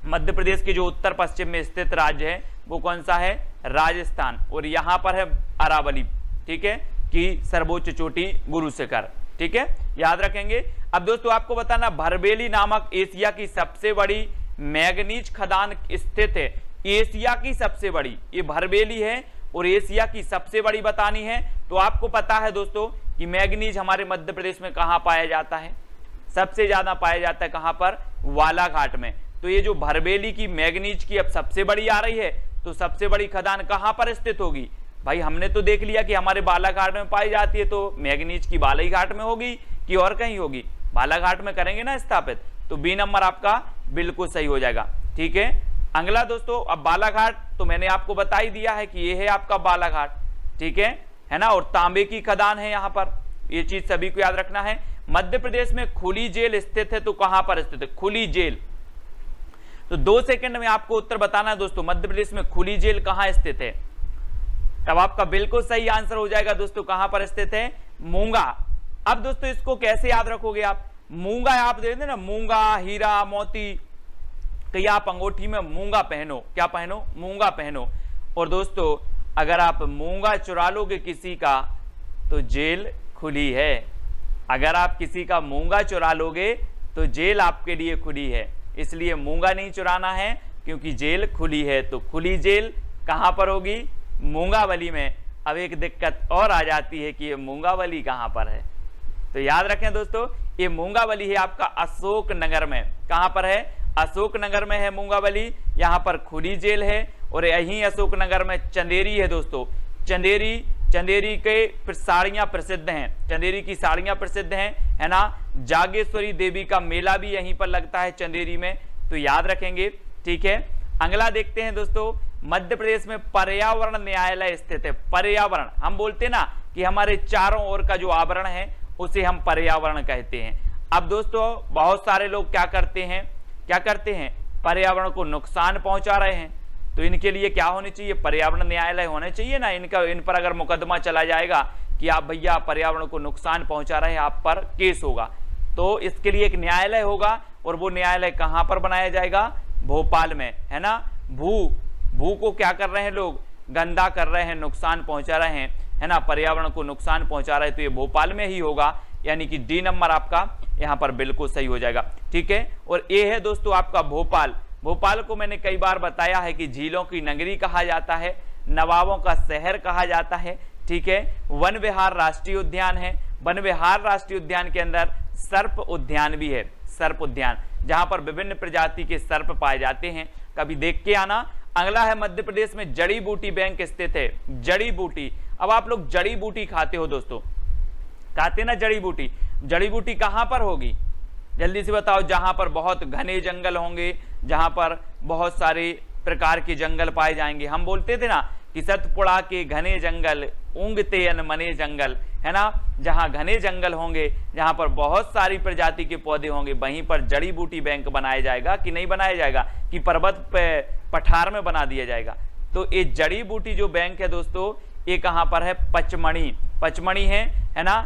मध्य प्रदेश के जो उत्तर पश्चिम में स्थित राज्य है वो कौन सा है, राजस्थान, और यहां पर है अरावली, ठीक है, कि सर्वोच्च चोटी गुरु शिखर, ठीक है, याद रखेंगे। अब दोस्तों आपको बताना, भरबेली नामक एशिया की सबसे बड़ी मैग्नीज खदान स्थित है, एशिया की सबसे बड़ी, ये भरबेली है और एशिया की सबसे बड़ी बतानी है। तो आपको पता है दोस्तों कि मैग्नीज हमारे मध्य प्रदेश में कहां पाया जाता है, सबसे ज्यादा पाया जाता है कहां पर, वालाघाट में। तो ये जो भरबेली की मैग्नीज की अब सबसे बड़ी आ रही है, तो सबसे बड़ी खदान कहां पर स्थित होगी, भाई हमने तो देख लिया कि हमारे बालाघाट में पाई जाती है, तो मैग्नीज की बालाघाट में होगी कि और कहीं होगी, बालाघाट में करेंगे ना स्थापित, तो बी नंबर आपका बिल्कुल सही हो जाएगा, ठीक है। अगला दोस्तों, अब बालाघाट तो मैंने आपको बता ही दिया है कि ये है आपका बालाघाट, ठीक है ना, और तांबे की खदान है यहां पर, ये चीज सभी को याद रखना है। मध्य प्रदेश में खुली जेल स्थित है, तो कहां पर स्थित है, खुली जेल, तो 2 सेकंड में आपको उत्तर बताना है दोस्तों, मध्य प्रदेश में खुली जेल कहां स्थित है, तब आपका बिल्कुल सही आंसर हो जाएगा दोस्तों, कहां पर स्थित है, मूंगा। अब दोस्तों इसको कैसे याद रखोगे आप, मूंगा आप देखते ना, मूंगा, हीरा, मोती, कि आप अंगूठी में मूंगा पहनो, क्या पहनो, मूंगा पहनो। और दोस्तों अगर आप मूंगा चुरा लोगे किसी का तो जेल खुली है, अगर आप किसी का मूंगा चुरा लोगे तो जेल आपके लिए खुली है, इसलिए मूंगा नहीं चुराना है क्योंकि जेल खुली है। तो खुली जेल कहां पर होगी, मूंगावली में। अब एक दिक्कत और आ जाती है कि ये मूंगावली कहां पर है, तो याद रखें दोस्तों ये मूंगावली है आपका अशोक नगर में, कहां पर है, अशोक नगर में है मूंगावली, यहां पर खुली जेल है। और यहीं अशोक नगर में चंदेरी है दोस्तों, चंदेरी के साड़ियां प्रसिद्ध हैं, चंदेरी की साड़ियां प्रसिद्ध हैं, है ना। जागेश्वरी देवी का मेला भी यहीं पर लगता है चंदेरी में, तो याद रखेंगे, ठीक है। अगला देखते हैं दोस्तों, मध्य प्रदेश में पर्यावरण न्यायालय स्थित है। पर्यावरण हम बोलते हैं ना कि हमारे चारों ओर का जो आवरण है उसे हम पर्यावरण कहते हैं। अब दोस्तों बहुत सारे लोग क्या करते हैं, पर्यावरण को नुकसान पहुंचा रहे हैं, तो इनके लिए क्या होनी चाहिए, पर्यावरण न्यायालय होने चाहिए ना। इन पर अगर मुकदमा चला जाएगा कि आप भैया पर्यावरण को नुकसान पहुंचा रहे हैं, आप पर केस होगा, तो इसके लिए एक न्यायालय होगा, और वो न्यायालय कहां पर बनाया जाएगा, भोपाल में, है ना। भू को क्या कर रहे हैं लोग, गंदा कर रहे हैं, नुकसान पहुंचा रहे हैं, है ना, पर्यावरण को नुकसान पहुंचा रहे हैं, तो ये भोपाल में ही होगा, यानी कि डी नंबर आपका यहां पर बिल्कुल सही हो जाएगा, ठीक है। और ये है दोस्तों आपका भोपाल। भोपाल को मैंने कई बार बताया है कि झीलों की नगरी कहा जाता है, नवाबों का शहर कहा जाता है, ठीक है। वन विहार राष्ट्रीय उद्यान है, वन विहार राष्ट्रीय उद्यान के अंदर सर्प उद्यान भी है, सर्प उद्यान, जहां पर विभिन्न प्रजाति के सर्प पाए जाते हैं, कभी देख के आना। अगला है मध्य प्रदेश में जड़ी बूटी बैंक स्थित है, जड़ी बूटी। अब आप लोग जड़ी बूटी खाते हो दोस्तों, खाते ना जड़ी बूटी, जड़ी बूटी कहां पर होगी, जल्दी से बताओ, जहां पर बहुत घने जंगल होंगे, जहां पर बहुत सारे प्रकार के जंगल पाए जाएंगे। हम बोलते थे ना कि सतपुड़ा के घने जंगल, ऊंगते अनमने जंगल, है ना, जहां घने जंगल होंगे, जहां पर बहुत सारी प्रजाति के पौधे होंगे, वहीं पर जड़ी बूटी बैंक बनाया जाएगा कि नहीं बनाया जाएगा, कि पर्वत पठार में बना दिया जाएगा। तो ये जड़ी बूटी जो बैंक है दोस्तों, ये कहां पर है, पचमणी, पचमणी है ना,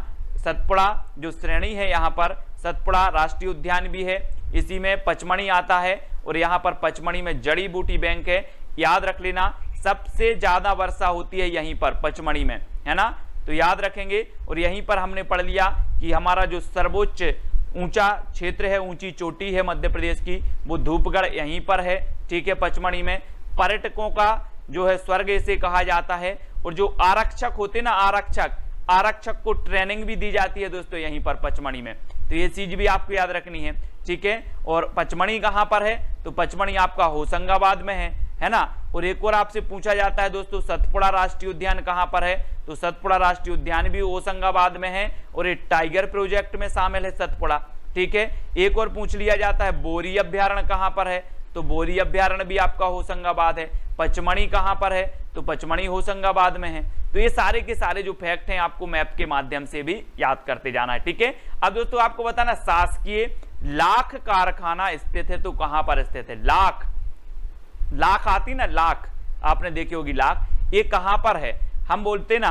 सतपुड़ा जो श्रेणी है, यहाँ पर सतपुड़ा राष्ट्रीय उद्यान भी है, इसी में पचमणी आता है और यहाँ पर पचमणी में जड़ी बूटी बैंक है। याद रख लेना, सबसे ज्यादा वर्षा होती है यहीं पर पचमणी में, है ना, तो याद रखेंगे। और यहीं पर हमने पढ़ लिया कि हमारा जो सर्वोच्च ऊंचा क्षेत्र है, ऊंची चोटी है मध्य प्रदेश की, वो धूपगढ़ यहीं पर है, ठीक है, पचमणी में। पर्यटकों का जो है स्वर्ग इसे कहा जाता है। और जो आरक्षक होते ना, आरक्षक को ट्रेनिंग भी दी जाती है दोस्तों यहीं पर पचमणी में, तो ये चीज भी आपको याद रखनी है, ठीक है। और पचमणी कहां पर है, तो पचमणी आपका होशंगाबाद में है ना। और एक और आपसे पूछा जाता है दोस्तों, सतपुड़ा राष्ट्रीय उद्यान कहां पर है, तो सतपुड़ा राष्ट्रीय उद्यान भी होशंगाबाद में है और ये टाइगर प्रोजेक्ट में शामिल है सतपुड़ा, ठीक है। एक और पूछ लिया जाता है बोरी अभ्यारण्य कहां पर है, तो बोरी अभ्यारण्य भी आपका होशंगाबाद है। पचमणी कहां पर है, तो पचमणी होशंगाबाद में है। तो ये सारे के सारे जो फैक्ट हैं आपको मैप के माध्यम से भी याद करते जाना है, ठीक है। अब दोस्तों आपको बताना, शासकीय लाख कारखाना स्थित है तो कहां पर स्थित है। लाख आती ना, लाख आपने देखी होगी, लाख, ये कहां पर है। हम बोलते ना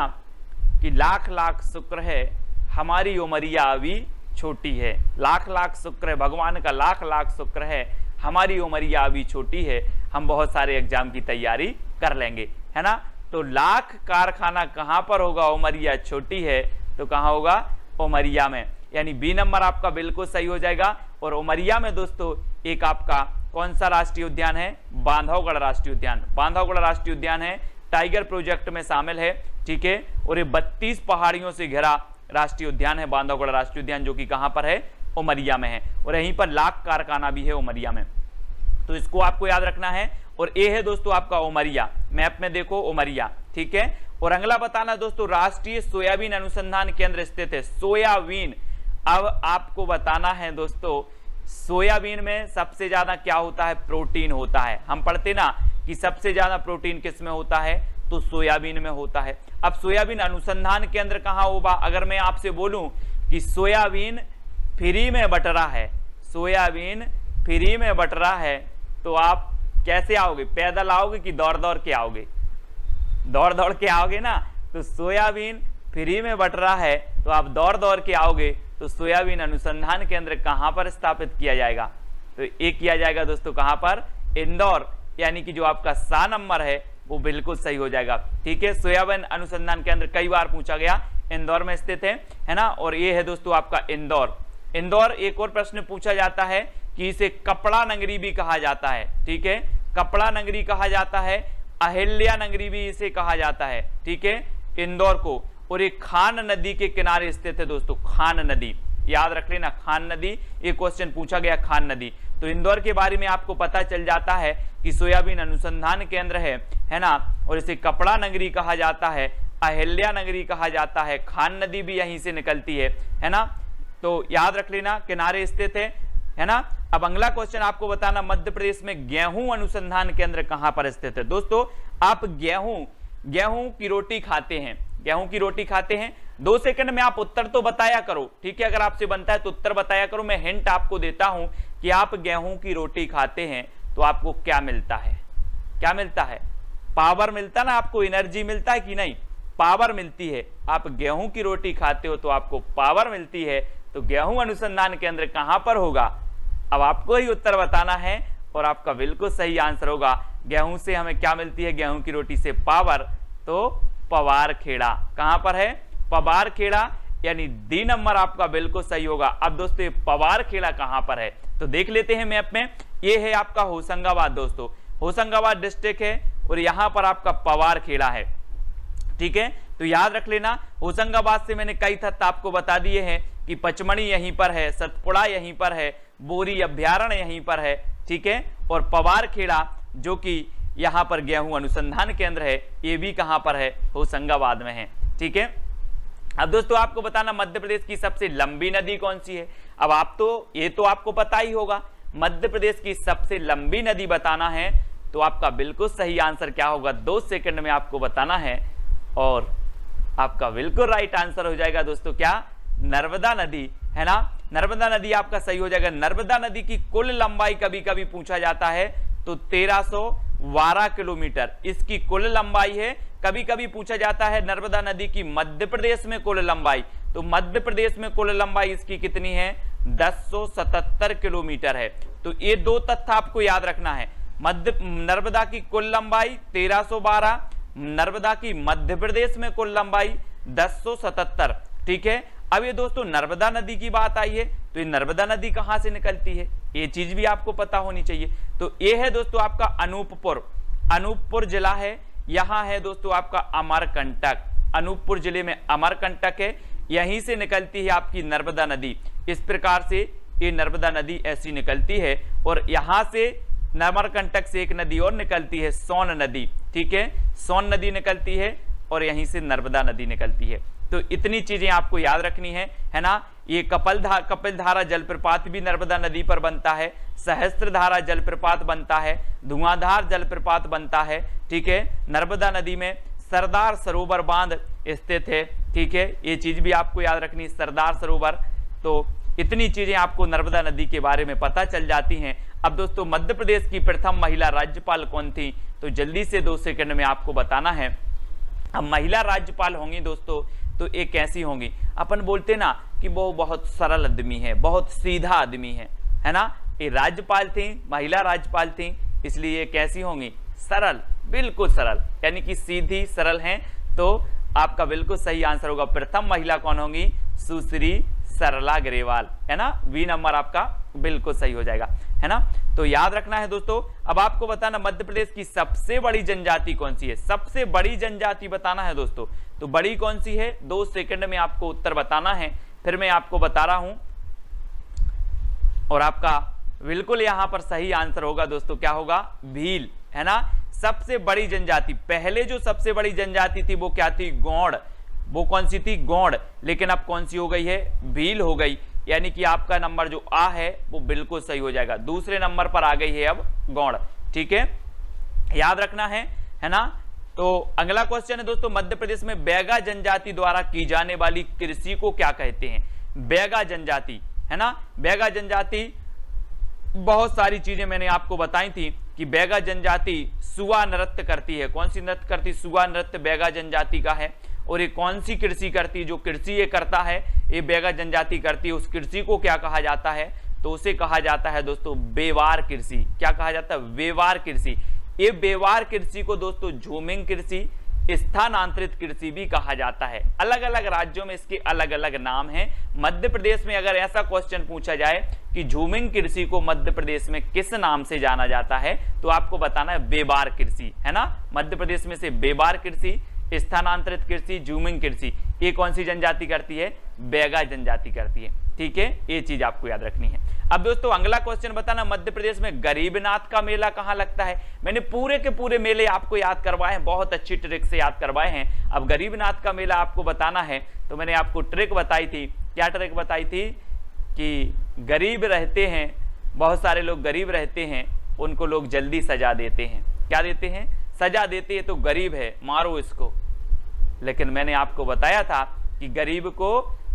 कि लाख लाख शुक्र है हमारी उमरिया अभी छोटी है, लाख लाख शुक्र है, भगवान का लाख लाख शुक्र है हमारी उमरिया अभी छोटी है, हम बहुत सारे एग्जाम की तैयारी कर लेंगे, है ना। तो लाख कारखाना कहां पर होगा, उमरिया छोटी है तो कहां होगा, उमरिया में, यानी बी नंबर आपका बिल्कुल सही हो जाएगा। और उमरिया में दोस्तों एक आपका कौन सा राष्ट्रीय उद्यान है, बांधवगढ़ राष्ट्रीय उद्यान, बांधवगढ़ राष्ट्रीय उद्यान है, टाइगर प्रोजेक्ट में शामिल है, ठीक है। और ये 32 पहाड़ियों से घिरा राष्ट्रीय उद्यान है बांधवगढ़ राष्ट्रीय उद्यान, जो कि कहां पर है, उमरिया में है। और यहीं पर लाख कारखाना भी है उमरिया में, तो इसको आपको याद रखना है। और ये है दोस्तों आपका उमरिया, मैप में देखो उमरिया, ठीक है। और अगला बताना दोस्तों, राष्ट्रीय सोयाबीन अनुसंधान केंद्र स्थित है, सोयाबीन। अब आपको बताना है दोस्तों, सोयाबीन में सबसे ज्यादा क्या होता है, प्रोटीन होता है। हम पढ़ते ना कि सबसे ज्यादा प्रोटीन किस में होता है, तो सोयाबीन में होता है। अब सोयाबीन अनुसंधान केंद्र कहां होगा, अगर मैं आपसे बोलूं कि सोयाबीन फ्री में बट रहा है, सोयाबीन फ्री में बट रहा है, तो आप कैसे आओगे, पैदल आओगे कि दौड़ दौड़ के आओगे, दौड़ दौड़ के आओगे ना। तो सोयाबीन फ्री में बट रहा है तो आप दौड़ दौड़ के आओगे। तो सोयाबीन अनुसंधान केंद्र कहां पर स्थापित किया जाएगा, तो एक किया जाएगा दोस्तों कहां पर, इंदौर, यानी कि जो आपका सा नंबर है वो बिल्कुल सही हो जाएगा, ठीक है। सोयाबीन अनुसंधान केंद्र कई बार पूछा गया, इंदौर में स्थित है ना। और ये है दोस्तों आपका इंदौर। इंदौर, एक और प्रश्न पूछा जाता है कि इसे कपड़ा नगरी भी कहा जाता है, ठीक है, कपड़ा नगरी कहा जाता है, अहिल्या नगरी भी इसे कहा जाता है, ठीक है, इंदौर को। और ये खान नदी के किनारे स्थित है दोस्तों, खान नदी, याद रख लेना, खान नदी, ये क्वेश्चन पूछा गया, खान नदी। तो इंदौर के बारे में आपको पता चल जाता है कि सोयाबीन अनुसंधान केंद्र है ना। और इसे कपड़ा नगरी कहा जाता है, अहिल्या नगरी कहा जाता है, खान नदी भी यहीं से निकलती है ना। तो याद रख लेना, किनारे स्थित है ना। अब अगला क्वेश्चन आपको बताना, मध्य प्रदेश में गेहूं अनुसंधान केंद्र कहां पर स्थित है। दोस्तों आप गेहूं की रोटी खाते हैं, गेहूं की रोटी खाते हैं, 2 सेकंड में आप उत्तर तो बताया करो, ठीक है। अगर आपसे बनता है तो उत्तर बताया करो। मैं हिंट आपको देता हूं कि आप गेहूं की रोटी खाते हैं तो आपको क्या मिलता है, क्या मिलता है, पावर मिलता ना, आपको एनर्जी मिलता है कि नहीं, पावर मिलती है। आप गेहूं की रोटी खाते हो तो आपको पावर मिलती है। तो गेहूं अनुसंधान केंद्र कहां पर होगा, अब आपको ही उत्तर बताना है और आपका बिल्कुल सही आंसर होगा, गेहूं से हमें क्या मिलती है, गेहूं की रोटी से पावर, तो पवार खेड़ा कहां पर है, पवार खेड़ा, यानी डी नंबर आपका बिल्कुल सही होगा। अब दोस्तों पवार खेड़ा कहां पर है, तो देख लेते हैं मैप में, ये है आपका होशंगाबाद दोस्तों, होशंगाबाद डिस्ट्रिक्ट है और यहां पर आपका पवार खेड़ा है, ठीक है। तो याद रख लेना, होशंगाबाद से मैंने कई तथ्य आपको बता दिए हैं कि पचमणी यहीं पर है, सतपुड़ा यहीं पर है, बोरी अभ्यारण्य यहीं पर है, ठीक है। और पवार खेड़ा जो कि यहां पर गेहूं अनुसंधान केंद्र है, ये भी कहां पर है, होशंगाबाद में है, ठीक है। अब दोस्तों आपको बताना, मध्य प्रदेश की सबसे लंबी नदी कौन सी है। अब आप तो ये तो आपको पता ही होगा, मध्य प्रदेश की सबसे लंबी नदी बताना है, तो आपका बिल्कुल सही आंसर क्या होगा, 2 सेकंड में आपको बताना है और आपका बिल्कुल राइट आंसर हो जाएगा दोस्तों क्या, नर्मदा नदी, है ना। नर्मदा नदी आपका सही हो जाएगा। नर्मदा नदी की कुल लंबाई कभी कभी पूछा जाता है तो 1312 किलोमीटर इसकी कुल लंबाई है। कभी कभी पूछा जाता है नर्मदा नदी की मध्य प्रदेश में कुल लंबाई, तो मध्य प्रदेश में कुल लंबाई इसकी कितनी है 1077 किलोमीटर है। तो ये दो तथ्य आपको याद रखना है। नर्मदा की कुल लंबाई 1312, नर्मदा की मध्य प्रदेश में कुल लंबाई 1077। ठीक है, अब ये दोस्तों नर्मदा नदी की बात आई है, तो ये नर्मदा नदी कहां से निकलती है, ये चीज भी आपको पता होनी चाहिए। तो ये है दोस्तों आपका अनूपपुर जिला है। यहां है दोस्तों आपका अमरकंटक, अनूपपुर जिले में अमरकंटक है, यहीं से निकलती है आपकी नर्मदा नदी। इस प्रकार से ये नर्मदा नदी ऐसी निकलती है। और यहां से अमरकंटक से एक नदी और निकलती है, सोन नदी। ठीक है, सोन नदी निकलती है और यहीं से नर्मदा नदी निकलती है। तो इतनी चीजें आपको याद रखनी है ना। ये कपिलधारा जलप्रपात भी नर्मदा नदी पर बनता है, सहस्त्रधारा जलप्रपात बनता है, धुआंधार जलप्रपात बनता है। ठीक है, नर्मदा नदी में सरदार सरोवर बांध स्थित है। ठीक है, ये चीज भी आपको याद रखनी, सरदार सरोवर। तो इतनी चीजें आपको नर्मदा नदी के बारे में पता चल जाती हैं। अब दोस्तों मध्य प्रदेश की प्रथम महिला राज्यपाल कौन थी, तो जल्दी से 2 सेकंड में आपको बताना है। अब महिला राज्यपाल होंगी दोस्तों, तो ये कैसी होंगी, अपन बोलते ना कि वो बहुत सरल आदमी है, बहुत सीधा आदमी है ना। ये राज्यपाल थी, महिला राज्यपाल थी, इसलिए ये कैसी होंगी, सरल, बिल्कुल सरल, यानी कि सीधी सरल हैं। तो आपका बिल्कुल सही आंसर होगा, प्रथम महिला कौन होंगी, सुश्री सरला ग्रेवाल, है ना। बी नंबर आपका बिल्कुल सही हो जाएगा, है ना। तो याद रखना है दोस्तों। अब आपको बताना मध्य प्रदेश की सबसे बड़ी जनजाति कौन सी है, सबसे बड़ी जनजाति बताना है दोस्तों। तो बड़ी कौन सी है, 2 सेकंड में आपको उत्तर बताना है। फिर मैं आपको बता रहा हूं और आपका बिल्कुल यहां पर सही आंसर होगा दोस्तों, क्या होगा, भील, है ना। सबसे बड़ी जनजाति, पहले जो सबसे बड़ी जनजाति थी वो क्या थी, गौड़। वो कौन सी थी, गौड़, लेकिन अब कौन सी हो गई है, भील हो गई। यानी कि आपका नंबर जो आ है वो बिल्कुल सही हो जाएगा, दूसरे नंबर पर आ गई है अब गौड़। ठीक है, याद रखना है ना। तो अगला क्वेश्चन है दोस्तों, मध्य प्रदेश में बैगा जनजाति द्वारा की जाने वाली कृषि को क्या कहते हैं, बैगा जनजाति, है ना। बैगा जनजाति बहुत सारी चीजें मैंने आपको बताई थी कि बैगा जनजाति सुआ नृत्य करती है। कौन सी नृत्य करती, सुआ नृत्य बैगा जनजाति का है। और ये कौन सी कृषि करती, जो कृषि ये करता है ये बैगा जनजाति करती है, उस कृषि को क्या कहा जाता है, तो उसे कहा जाता है दोस्तों बेवार कृषि। क्या कहा जाता है, बेवार कृषि। ये बेवार कृषि को दोस्तों झूमिंग कृषि, स्थानांतरित कृषि भी कहा जाता है। अलग अलग राज्यों में इसके अलग अलग नाम हैं। मध्य प्रदेश में अगर ऐसा क्वेश्चन पूछा जाए कि झूमिंग कृषि को मध्य प्रदेश में किस नाम से जाना जाता है, तो आपको बताना है बेवार कृषि, है ना। मध्य प्रदेश में से बेवार कृषि, स्थानांतरित कृषि, झूमिंग कृषि, ये कौन सी जनजाति करती है, बैगा जनजाति करती है। ठीक है, ये चीज आपको याद रखनी है। अब दोस्तों अगला क्वेश्चन बताना, मध्य प्रदेश में गरीबनाथ का मेला कहां लगता है। मैंने पूरे के पूरे मेले आपको याद करवाए हैं, बहुत अच्छी ट्रिक से याद करवाए हैं। अब गरीबनाथ का मेला आपको बताना है, तो मैंने आपको ट्रिक बताई थी। क्या ट्रिक बताई थी कि गरीब रहते हैं, बहुत सारे लोग गरीब रहते हैं, उनको लोग जल्दी सजा देते हैं। क्या देते हैं, सजा देते हैं। तो गरीब है, मारो इसको। लेकिन मैंने आपको बताया था कि गरीब को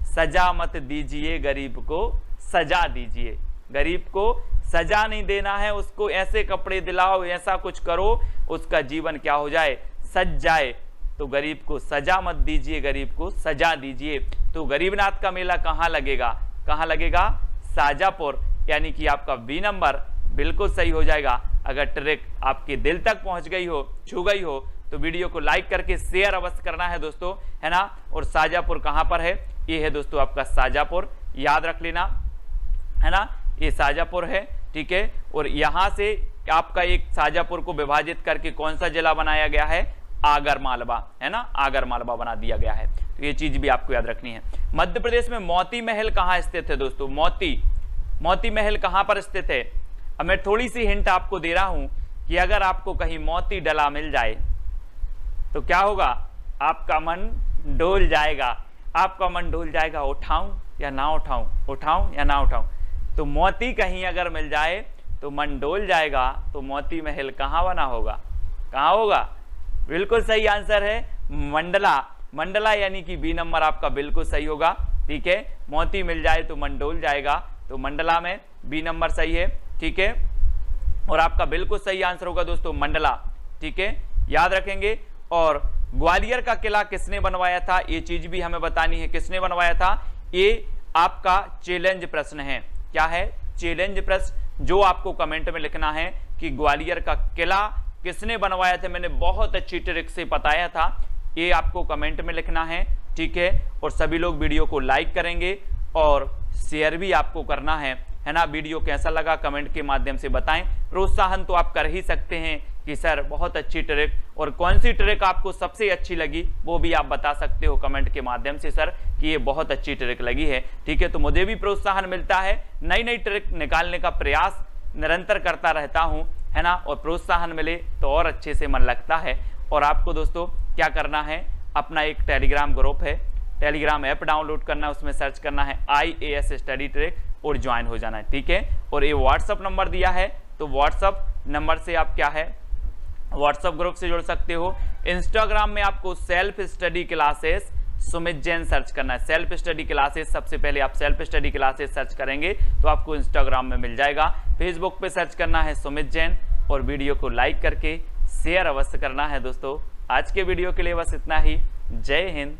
सजा मत दीजिए, गरीब को सजा दीजिए। गरीब को सजा नहीं देना है, उसको ऐसे कपड़े दिलाओ, ऐसा कुछ करो, उसका जीवन क्या हो जाए, सज जाए। तो गरीब को सजा मत दीजिए, गरीब को सजा दीजिए। तो गरीबनाथ का मेला कहां लगेगा, कहां लगेगा, शाजापुर, यानी कि आपका बी नंबर बिल्कुल सही हो जाएगा। अगर ट्रिक आपके दिल तक पहुंच गई हो, छू गई हो, तो वीडियो को लाइक करके शेयर अवश्य करना है दोस्तों, है ना। और शाजापुर कहां पर है, ये है दोस्तों आपका शाजापुर, याद रख लेना, है ना। ये शाजापुर है, ठीक है। और यहां से आपका एक शाजापुर को विभाजित करके कौन सा जिला बनाया गया है, आगर मालवा, है ना, आगर मालवा बना दिया गया है। तो ये चीज भी आपको याद रखनी है। मध्य प्रदेश में मोती महल कहां स्थित है दोस्तों, मोती महल कहां पर स्थित है। अब मैं थोड़ी सी हिंट आपको दे रहा हूं कि अगर आपको कहीं मोती डला मिल जाए तो क्या होगा, आपका मन डोल जाएगा, आपका मन डोल जाएगा, उठाऊं या ना उठाऊं, उठाऊं या ना उठाऊं। तो मोती कहीं अगर मिल जाए तो मन डोल जाएगा। तो मोती महल कहां बना होगा, कहां होगा, बिल्कुल सही आंसर है मंडला, मंडला, यानी कि बी नंबर आपका बिल्कुल सही होगा। ठीक है, मोती मिल जाए तो मन डोल जाएगा, तो मंडला में बी नंबर सही है। ठीक है, और आपका बिल्कुल सही आंसर होगा दोस्तों मंडला। ठीक है, याद रखेंगे। और ग्वालियर का किला किसने बनवाया था, ये चीज भी हमें बतानी है, किसने बनवाया था। ये आपका चैलेंज प्रश्न है। क्या है? चैलेंज प्रश्न, जो आपको कमेंट में लिखना है कि ग्वालियर का किला किसने बनवाया था। मैंने बहुत अच्छी ट्रिक से बताया था, ये आपको कमेंट में लिखना है, ठीक है। और सभी लोग वीडियो को लाइक करेंगे और शेयर भी आपको करना है ना। वीडियो कैसा लगा कमेंट के माध्यम से बताएं। प्रोत्साहन तो आप कर ही सकते हैं कि सर बहुत अच्छी ट्रिक, और कौन सी ट्रिक आपको सबसे अच्छी लगी वो भी आप बता सकते हो कमेंट के माध्यम से, सर कि ये बहुत अच्छी ट्रिक लगी है, ठीक है। तो मुझे भी प्रोत्साहन मिलता है, नई नई ट्रिक निकालने का प्रयास निरंतर करता रहता हूं, है ना। और प्रोत्साहन मिले तो और अच्छे से मन लगता है। और आपको दोस्तों क्या करना है, अपना एक टेलीग्राम ग्रुप है, टेलीग्राम ऐप डाउनलोड करना है, उसमें सर्च करना है IAS स्टडी ट्रिक और ज्वाइन हो जाना है, ठीक है। और ये व्हाट्सअप नंबर दिया है, तो व्हाट्सअप नंबर से आप क्या है व्हाट्सअप ग्रुप से जुड़ सकते हो। इंस्टाग्राम में आपको self study classes Sumit Jain search करना है। सेल्फ स्टडी क्लासेस, सबसे पहले आप सेल्फ स्टडी क्लासेस सर्च करेंगे तो आपको इंस्टाग्राम में मिल जाएगा। फेसबुक पे सर्च करना है सुमित जैन, और वीडियो को लाइक करके शेयर अवश्य करना है। दोस्तों आज के वीडियो के लिए बस इतना ही। जय हिंद,